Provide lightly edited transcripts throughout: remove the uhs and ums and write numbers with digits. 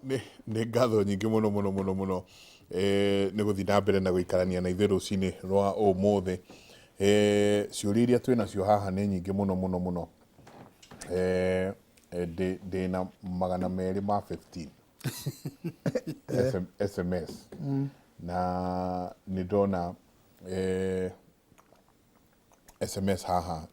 nä ngatho nyingä må no må no må no må no nä gå thiä na mbere na gå ikarania na ithuä rå cinä rwa å må thä ciå iria twä nacio haha nä nyingä må no må no må no ndä na 215 SMS na nä ndona SMS haha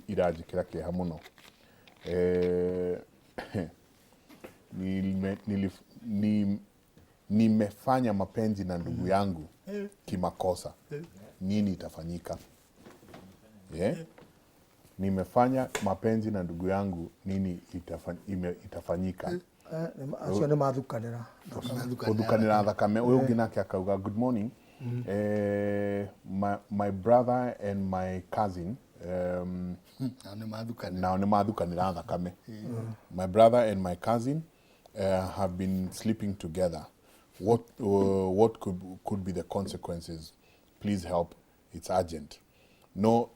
iranjä kä ra kä eha må no nimefanya mapenzi na ndugu yangu kimakosa, nini itafanyika? Nimefanya mapenzi na ndugu yangu, nini itafanyika? Acio nä mathukanä Guthukanira thakame. Uyu ungi nake akauga good morning. My brother and my cousin nao nä mathukanira thakame. My brother and my cousin have been sleeping together. What could be the consequences? Please help. It's urgent. No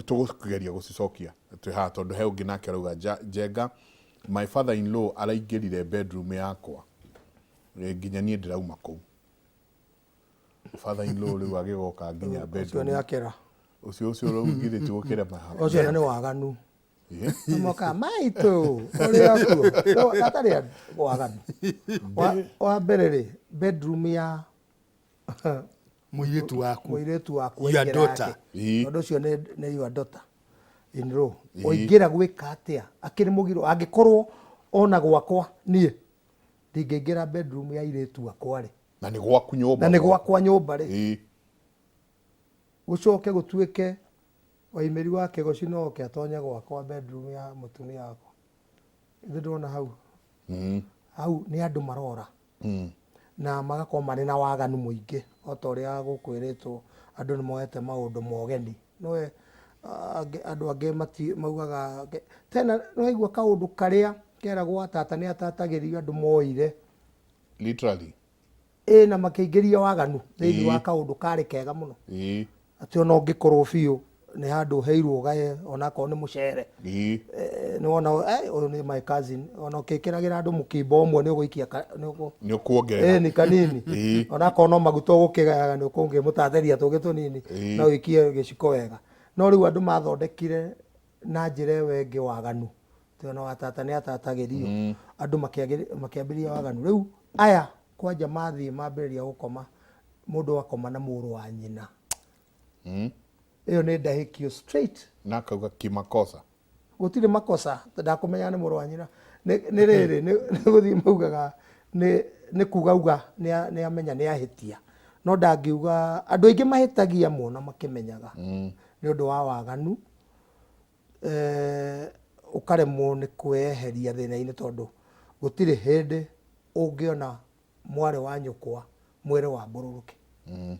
tugugeria gucicokia twi ha tondu he ungi nake arauga Jenga, my father-in-law araingirire bedroom yakwa nginya nie ndirauma kuu. Father-in-law riu agigoka nginya bedroom nä akera ucio rau githä tugukira maha ucio nä waganu moka maitå å akuo gatarä waganu wa mbere rä bedroom ya muiritu waku your daughter tondu ucio nä your daughter in law oingä gwä ka atä a akä rä må giro angä korwo ona gwakwa niä ndingä ra bedroom ya irä wakwa rä na nä gwaku nyåmba na nä gwakwa nyåmba rä gå coke gå tuä ke waimä ri wake gå cino oke atonye gwakwa bedroom ya må tumia wakwa ithä ndona hau hau nä andå marora na magakorwo marä na waganu må ingä o ta å rä a gå kwä rä two andå nä moete maå ndå mogeni noe andå angä maugaga tena nä waigua kaå ndå karä a keragwo atata nä atatagä rio andå moire literally na makä ingä ria waganu thä inä wa kaå ndå karä kega må no atä ona å ngä korwo biå nä handå heirwo gae onakorwo nä må cere nä wona å yå nä my cousin ona å kä kä ragä ra andå må kä mba å mwe nä å gå ikia nä å kuongerera nä kanini onakorwo no maguta å gå kä gayaga nä å kå ngä må tatheria tå gä tå nini no wä kie gä ciko wega no rä u andå mathondekire na njä ra ä yo ĩngĩ waganu tä ona watata nä atatagä rio andå makä ambä ria waganu rä u aya kwanja mathiä mambä rä ria gå koma må ndå akoma na må rå wa nyina ä yo nä ndahä kio straight na akauga kimakosa gå tirä makosa ndakå menya nä må rå wa nyina nä rä rä nä gå thiä maugaga nä kugauga nä amenya nä ahä tia no ndangä uga andå aingä mahä tagia mona makä menyaga nä å ndå wa waganu å karemwo nä kweheria thä na-inä tondå gå tirä hä ndä å ngä ona mwarä wa nyå kwa mwä rä wa mbå rå rå kä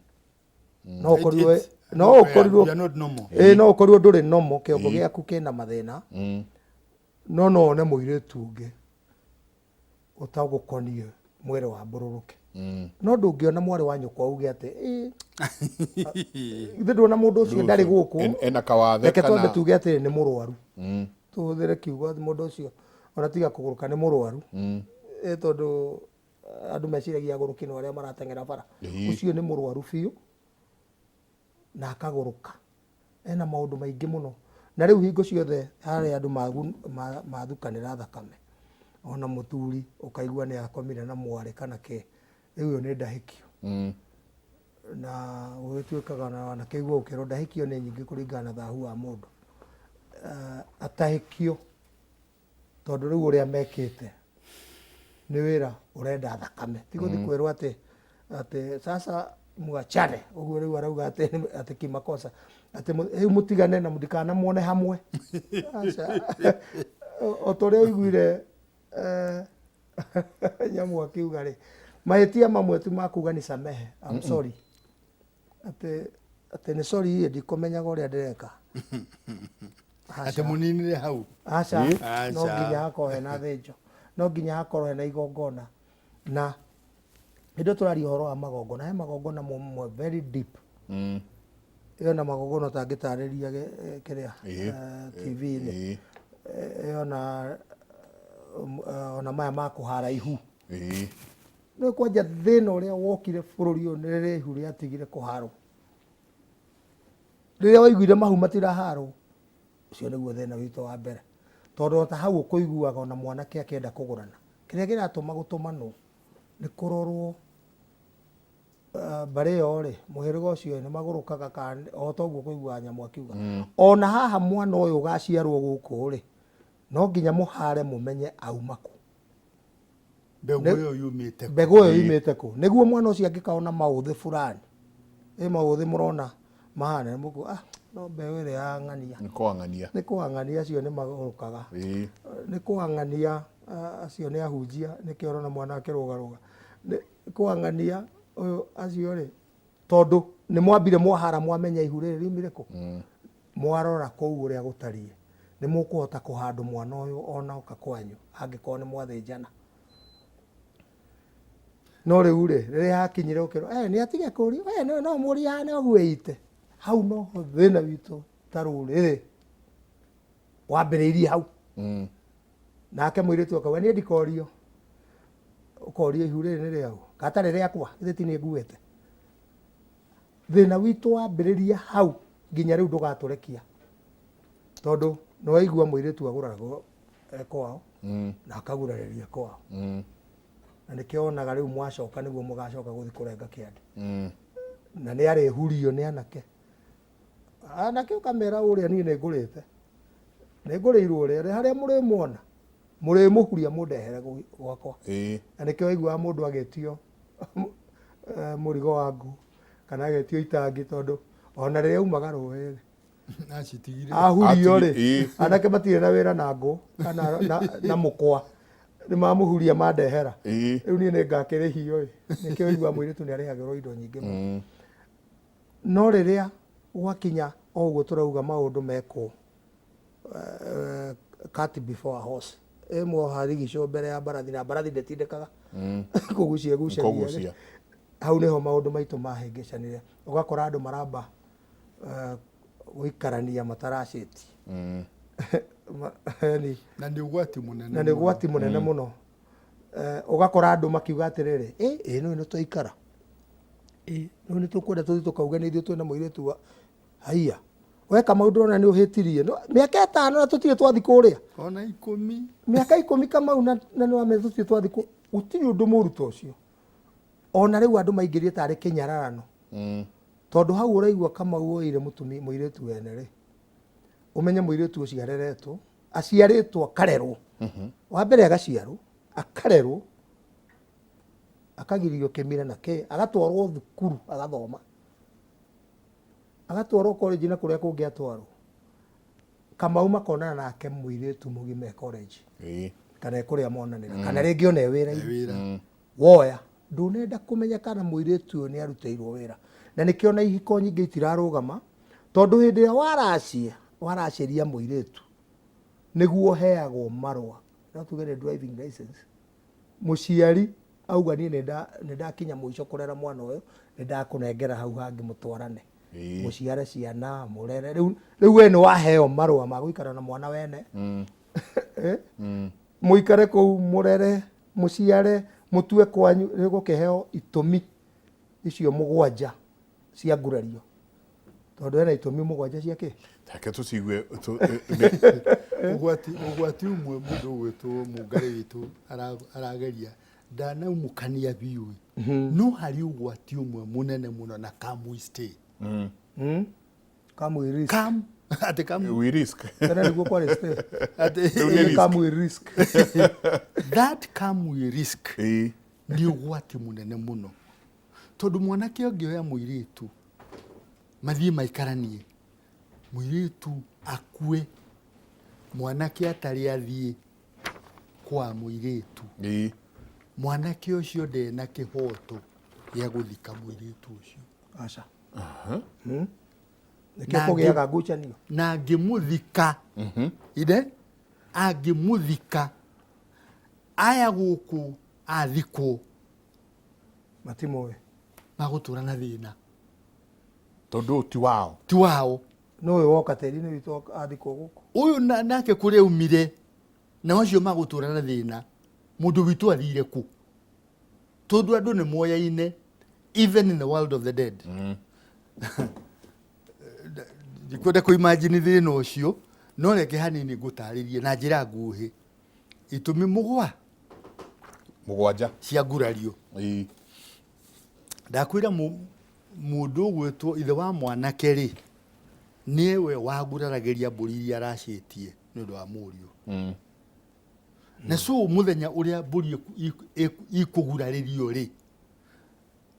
no å korirwo ndå rä nomo kä ongo gä aku kä na mathä na no one må irä tu å ngä å tagå konie mwä rä wa mbå rå rå kä no ndå ngä ona mwarä wa nyå kwa uge atä ithä ndåona må ndå å cio ndarä gå kå reke twambe tuge atä nä må rwaru tå hå thä re kiugo må ndå å cio ona tiga kå gå rå ka nä må rwaru tondå andå meciragia gå rå kä no arä a marateng'era bara å cio nä må rwaru biå na akagå rå ka ena maå ndå maingä må no na rä u hingo ciothe harä andå mathukanä ra thakame ona må thuri å kaigua nä akomire na mwarä kana kä rä u ä yo nä ndahä kio na gå gä tuä kaga na kä igua å kä rwo ndahä kio nä nyingä kå ringana na thahu wa må ndå atahä kio tondå rä u å rä a mekä te nä wä ra å renda thakame tigå thiä kwä rwo atä sasa mwachane å guo rä u arauga atä kimakosa atä rä u må tigane na ndikana muone hamwe o ta å rä a å iguire nyamå akiuga rä mahä tia mamwe tu makuga nä samehe I'm sorry atä nä sorry ndikå menyaga å rä a ndä reka atä må ninire hau aca no nginya hakorwo hena thĩnjo no nginya hakorwo hena igongona na hĩndĩ tå raria å horo wa magongona he magongona momwe very deep ĩyo na magongona ũtangĩ tarĩria kĩrĩa TV-inĩ ĩyo na ona maya ma kũhara ihu no kwanja thina uria wokire bururi uyu nire ihu ria tigire kuharo riria waiguire mahu matira haro ucio niguo thina witu wa mbere tondu ta hau ukuiguaga ona mwanake akienda kugurana kiria kiratuma gutumanwo ni kurorwo bare yo ri muhiriga ucio ni magurukaga kana o toguo kuigua nyamu akiuga ona haha mwana uyu ugaciarwo guku ri no nginya muhare mumenye aumaku mbegu yo yumite ku niguo mwana ucio angikaona mauthi fulani mauthi murona mahana muku no mbeu ire ya ng'ania ni kuang'ania acio ni magurukaga ni kuang'ania acio ni ahunjia ni kiorona mwana akirugaruga ni kuang'ania uyu acio ri tondu ni mwambire mwahara mwamenya ihu riri riumire ku mwarora kou uria gutarie ni mukuhota kuhandu mwana uyu ona uka kwanyu angikorwo ni mwathinjana no riu ri riria hakinyire ukiro ni atige kurio no muriane oguo ite hau no thina witu taruriri wambiriirie hau nake mwiritu akauga ni ndikorio ukorio ihu riri ni riau katari riakwa ithiti ni nguite thina witu wambiriirie hau nginya riu ndugaturekia tondu no waigua mwiritu aguragwo kwao na akagurariria kwao na nikionaga riu mwacoka niguo mugacoka guthi kurenga kiande na ni arehurio ni anake ukamera uria ni ngurite ni ngurirwo uria haria murimwona murimuhuria mundehere gwakwa na nikio waigua mundu agetio murigo wangu kana agetio itangi tondu ona riria umaga ruwi ahurio ri anake matire na wira na ngo kana na mukwa ni mamuhuria mandehera riu ni ngakirihio nikio waigua mwiritu ni arihagirwo indo nyingi no riria gwakinya oguo turauga maundu meko cat before a horse emo harigico mbere ya mbarathi na mbarathi ndetindikaga kugucia hau niho maundu maitu mahingicanire ugakora andu maramba guikarania mataraciti na ni ugwati munene muno ugakora andu makiuga atiriri no ni twaikara no ni tukwenda tuthi tukauga ni ithuĩ twina mũirĩtu haiya weka maundu ona ni uhitirie no miaka 5 na tutire twathi kuria ona 10 miaka 10 kama na ni wamethutie twathi ku utiri undu muruto ucio ona riu andu maingirie tari kinyararano tondu hau uraigua kama uoire mutumi muiritu wene ri umenye muiritu ucio areretwo aciaritwo akarerwo wa mbere agaciarwo akarerwo akagirio kimira na ke agatwarwo thukuru agathoma agatwarwo college na kuria kungi atwarwo kama uma konana nake muiritu mugime college kana kuria monanira kana ringi one wira woya ndunenda kumenya kana muiritu ni arutĩirwo wira na nikiona ihiko nyingi itirarugama tondu hindi ya waraciria muiritu niguo heagwo marwa no tugere driving license muciari auga ni ndakinya muico kurera mwana uyu ndakunengera hau hangi mutwarane muciare ciana murere riu we ni waheo marwa ma guikara na mwana wene muikare ku murere muciare mutue kwanyu rigukiheo itumi icio mugwanja cia ngurario tondu ena itumi mugwanja cia ki take tucigue ugwati umwe mundu gwitwo mungari witu arageria ndanaumukania biu no hari ugwati umwe munene muno na Kamui State Kamui risk ate Kamui we risk kana niguo kwa state ate Kamui risk that Kamui risk ni ugwati munene muno tondu mwanake ongioya muiritu mathie maikaranie muiritu akue mwanake atari athie kwa muiritu mwanake ucio ndena kihoto ya guthika muiritu ucio aca nikio kugiaga ngucanio na ngimuthika ide angimuthika aya guku athikwo matimoe magutura na thina tondu ti wao no we woka teri-ini witu athikwo guku uyu nake kuria umire na wacio magutura na thina mundu witu athire ku tondu andu ni moyaine even in the world of the dead. Ndikwenda ku imagine thina ucio no reke hanini ngutaririe na njira nguhi itumi mugwanja cia ngurario. Ndakwira mundu gwitwo ithe wa mwanake ri niwe waguraragiria mburi iria aracitie ni undu wa murio. Na so muthenya uria mburi ikuguraririo ri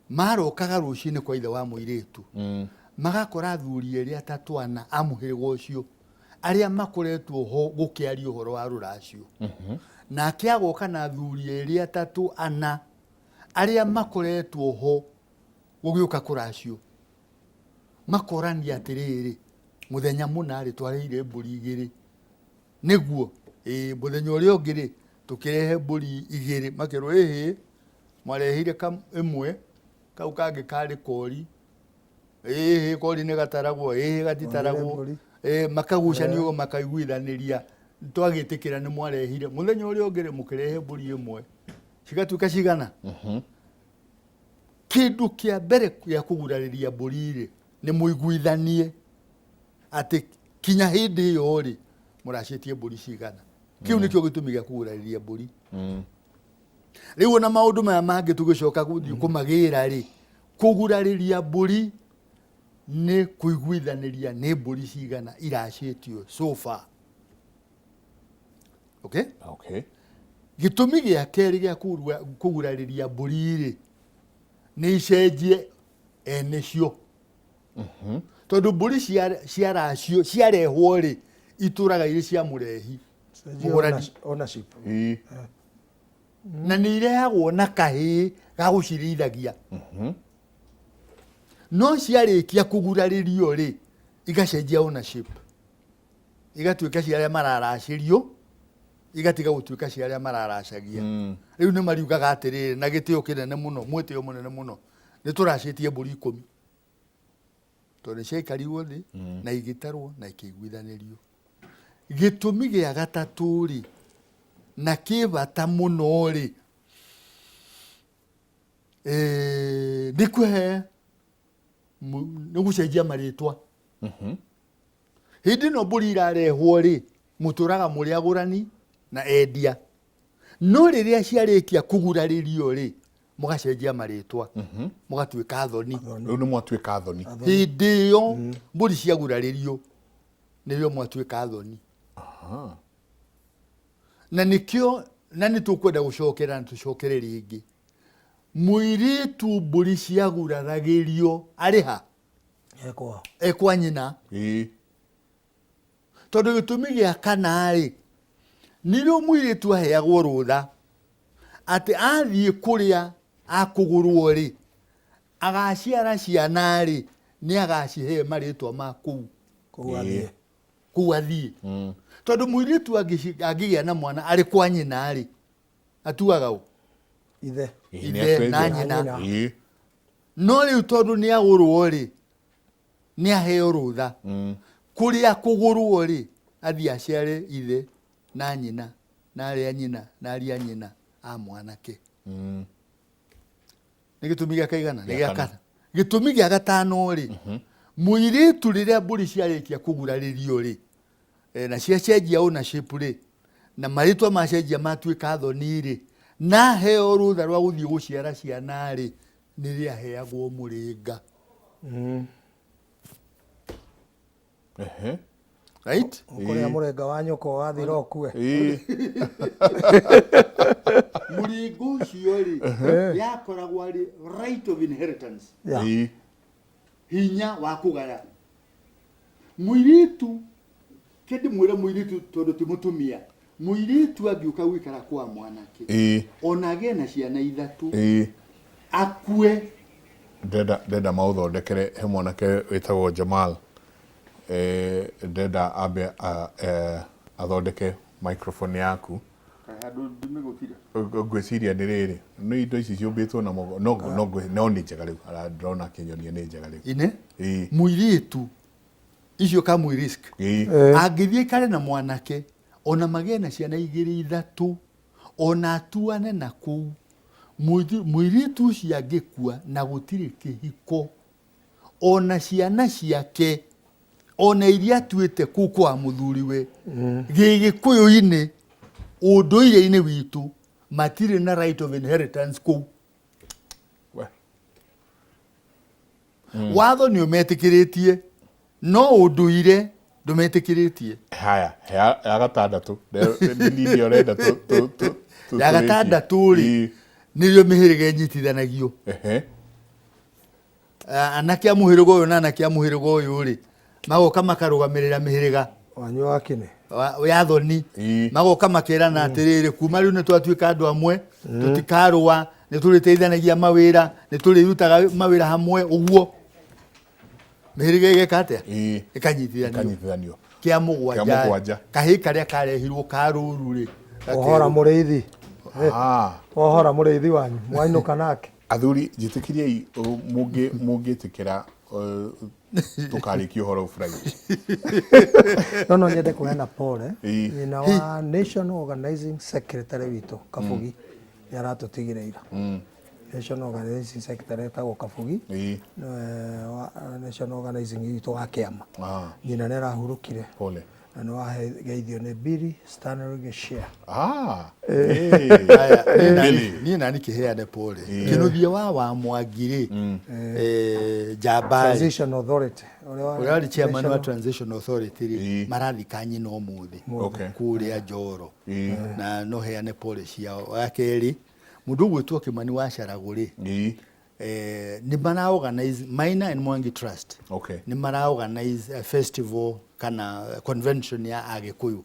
marokaga rucini kwa ithe wa muiritu magakora thuri eri atatu ana amuhirwa ucio aria makoretwo ho gukiaria uhoro wa ruracio. Na akiagoka na thuri eri atatu ana aria makoretwo ho gugiuka kuracio makorania atiriri muthenya munari twareire mburi igiri niguo muthenya uria ungiri tukirehe mburi igiri makirwo marehire kam imwe kau kangi kari kori kori ni gataragwo gatitaragwo makagucanio makaiguithaniria twagitikira ni mwarehire muthenya uria ungiri mukirehe mburi imwe cigatuika cigana. Kindu kia mbere ya kugurariria mburi ri ni muiguithanie ati kinya hindi iyo ri muracitie mburi cigana. Kiu nikio gitumi gia kugurariria mburi. Riu na maundu maya mangi tugicoka guthii kumagira ri kugurariria mburi ni kuiguithaniria ni mburi cigana iracitio so far. Okay? Gitumi gia keri gia kugurariria mburi ri ni icenjie enecio. Tondu mburi ciaracio ciarehwo ri ituraga iri cia murehi ownership. Na ni irehagwo na kahi ga gucirithagia. No ciarikia kuguraririo ri igacenjia ownership igatuika ciaria mararacirio igatiga gutuika ciaria mararacagia. Riu ni mariugaga atiriri na gitio kinene muno mwitio munene muno ni turacitie mburi 10 tondu ciaikarirwo thi na igitarwo na ikiguithanirio. Gitumi gia gatatu ri na kibata muno ri ndikuhe ni gucenjia maritwa. Hindi no mburi irarehwo ri muturaga muri agurani na endia no riria ciarikia kuguraririo ri mugacenjia maritwa mugatuika thoni. Riu ni mwatuika thoni hindi iyo mburi ciaguraririo nirio mwatuika thoni. Na nikio na nitukwenda gucokera ntucokere ringi muiritu mburi ciaguraragirio ariha ekwa nyina. Tondu gitumi gia kana ri nirio muiritu aheagwo rutha ati athie kuria akugurwo ri agaciara ciana ri ni agacihe maritwa ma kuu athie. Tondu muiritu angigia na mwana ari kwa nyina ri atuaga u ithe na nyina. No riu tondu ni agurwo ri ni aheo rutha kuria kugurwo ri athie aciare ithe na nyina na aria nyina na aria nyina a mwanake. Ni gitumi gia kaigana ni gia kana. Gitumi gia gatano ri muiritu riria mburi ciarikia kuguraririo ri na ciacenjia ownership ri na maritwa macenjia matuika thoni ri na heo rutha rwa guthii guciara ciana ri ni ria heagwo muringa. Right? Ukuria murenga wa nyoko wathira okue. Muringa ucio ri yakoragwo ari right of inheritance. Hinya wa kugaya. Muiritu kedi mwira muiritu tondu ti mutumia muiritu agiuka gwikara kwa mwanake onage na ciana ithatu akue ndenda mauthondekere he mwanake witagwo Jamal ndenda abe athondeke microphone yaku gwiciria ni riri ni indo ici ciumbitwo na no ni njega riu ndrona kinyonia ni njega riu ine muiritu icio ka muirisk angithie kare na mwanake ona magie na ciana igiri ithatu ona atuane na kuu muiritu ucio angĩkua na gũtirĩ kĩhiko ona ciana ciake ona iria atuĩte kũu kwa mũthuriwe gĩgĩkũyũ-inĩ ũndũire-inĩ witũ matirĩ na right of inheritance kũu. Watho nĩ ũmetĩkĩrĩtie no ũndũire ndũmetĩkĩrĩtie. Haya ya gatandatũ nini ũrenda ya gatandatũ rĩ nĩrĩo mĩhĩrĩga ĩnyitithanagio. Anake a mũhĩrĩga ũyũ na anake a mũhĩrĩga ũyũ rĩ magoka makarũgamĩrĩra mĩhĩrĩga wanyu wa kĩne ya thoni magoka makerana atĩrĩrĩ kuma rĩu nĩ twatuĩka andũ amwe tũtikarũa nĩ tũrĩteithanagia mawĩra nĩ tũrĩrutaga mawĩra hamwe ũguo. Mĩhĩrĩga ĩgeka atĩa ĩkanyitithanio kĩa mũgwanja kahĩ karĩa karehirwo karũru rĩ ohora mũrĩithi ohora mũrĩithi wanyu mwainũka nake. Athuri njĩtĩkiriai mũngĩtĩkĩra tũkarĩkia ũhoro Friday. No nyende kũheana pole nyina wa National Organizing Secretary witũ Kabugi nĩ aratũtigĩrĩra. National Organizing Secretary etagwo Kabugi National Organizing witũ wa kĩama nyina nĩ arahurũkire na nĩ wageithio nĩ Billy Stanley Geshia. Niĩ nani kĩheane pole kĩnuthia wa Mwangi Jambari Transition Authority ũrĩa warĩ chairman wa Transition Authority rĩ marathika nyina ũmũthĩ kũrĩa Njoro na no heane pole ciao. Wa kerĩ mũndũ gwĩtwo Kimani wa Caragũ rĩ nĩ mara organize Maina and Mwangi Trust nĩ mara organize a festival kana convention ya Agĩkũyũ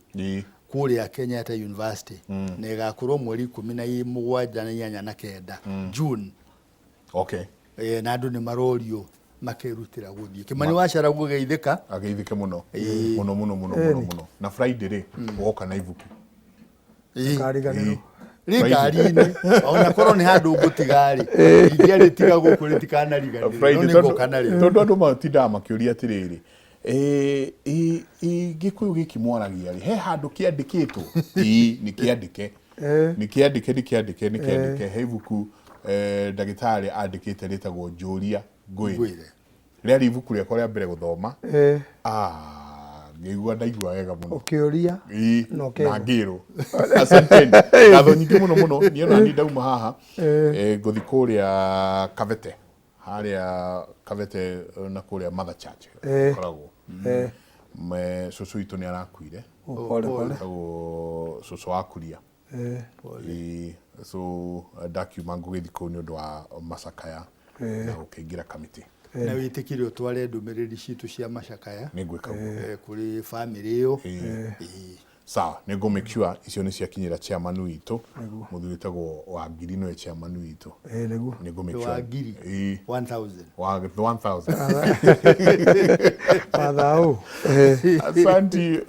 kũrĩa Kenyatta University na ĩgakorwo mweri 17 na 9 June. Na andũ nĩ marorio makerutĩra gũthiĩ. Kimani wa Caragũ ageithĩke mũno mũno na Friday rĩ woka na ibuku kariganĩrwo rĩngari-inĩ ona korwo nĩ handũ ngũtigarĩ ingĩ rĩtiga gũkũ rĩtikanariganĩrwo tondũ andũ matindaga makĩũria atĩrĩrĩ Gĩkũyũ gĩkĩ mwaragia rĩ he handũ kĩandĩkĩtwo nĩkĩandĩke he ibuku ndagĩtarĩ andĩkĩte rĩtagwo Njũria Ngũĩre rĩarĩ ibuku rĩakwa rĩa mbere gũthoma ngĩigua ndaigua wega mũno ũkĩũria na ngĩrwo asanteni ngatho nyingĩ mũno niĩ ona ni ndauma haha ngũthi kũrĩa Kavete harĩa Kavete na kũrĩa Mother Church koragwo cũcũ witũ nĩ arakuire cũcũ wa kuria so ndakiuma ngũgĩthi kũu nĩ ũndũ wa macakaya na gũkĩingĩra kamĩtĩ na wĩtĩkire ũtware ndũmĩrĩri citũ cia macakaya kũrĩ family ĩyo. Sawa nĩ ngũ make sure icio nĩ ciakinyĩra chairman witũ mũthuri wĩtagwo Wangiri nĩwe chairman witũ nĩ ngũ make sure Wangiri 1000 asanti.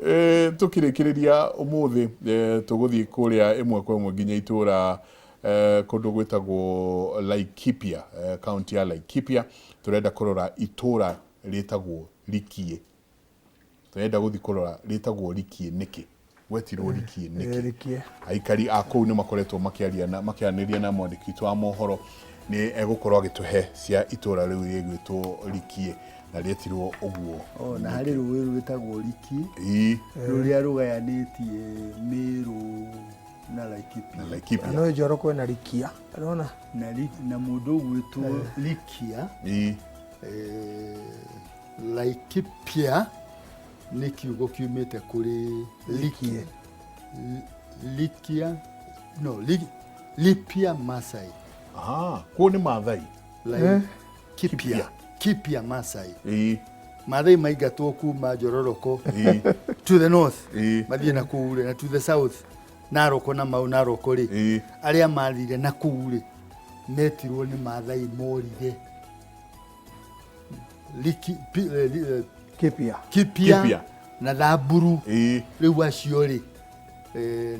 Tukĩrĩkĩrĩria ũmũthĩ tũgũthiĩ kũrĩa ĩmwe kwa ĩmwe nginya itũra kũndũ gwĩtagwo Laikipia county ya Laikipia. Turenda kũrora itũra rĩtagwo Likie. Turenda gũthi kũrora rĩtagwo Likie nĩkĩ gwetirwo Likie nĩkĩ. Aikari a kũu nĩ makoretwo makĩaranĩria na mwandĩki witũ wa mohoro nĩ egũkorwo agĩtũhe cia itũra rĩu rĩgwĩtwo Likie na rĩetirwo ũguo. Na harĩ rũĩ rwĩtagwo Likie rũrĩa rũgayanĩtie Meru na Laikipia. No Njoro kwena Likia unaona na mũndũ gwĩtwo Likia Laikipia nĩ kiugo kiumĩte kũrĩ Likie Lipia Masai. Kuo nĩ Maathai Kipia Masai. Maathai maingatwo kuma Njororoko to the north mathiĩ na kũu na to the south Naroko na mau Naroko rĩ arĩa mathire na kũu rĩ metirwo nĩ Maathai morire Kipia na Thamburu rĩu acio rĩ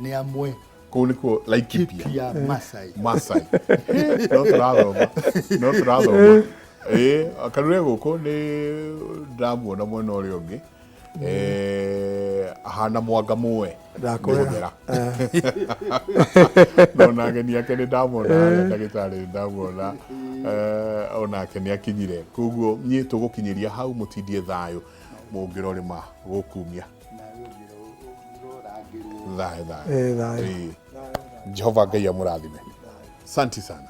nĩ amwe kũu nĩkuo Laikipia Masai no tũrathoma kanũrĩa gũkũ nĩ ndamuona mwena ũrĩa ũngĩ ahana mwanga mũwe ndakwĩra nona ageni ake nĩ ndamona ndagĩtarĩ nĩ ndamona onake nĩ akinyire koguo niĩ tũgũkinyĩria hau mũtindie thayũ mũngĩrorĩma gũkumia thayũ Jehova Ngai amũrathime. Asante sana.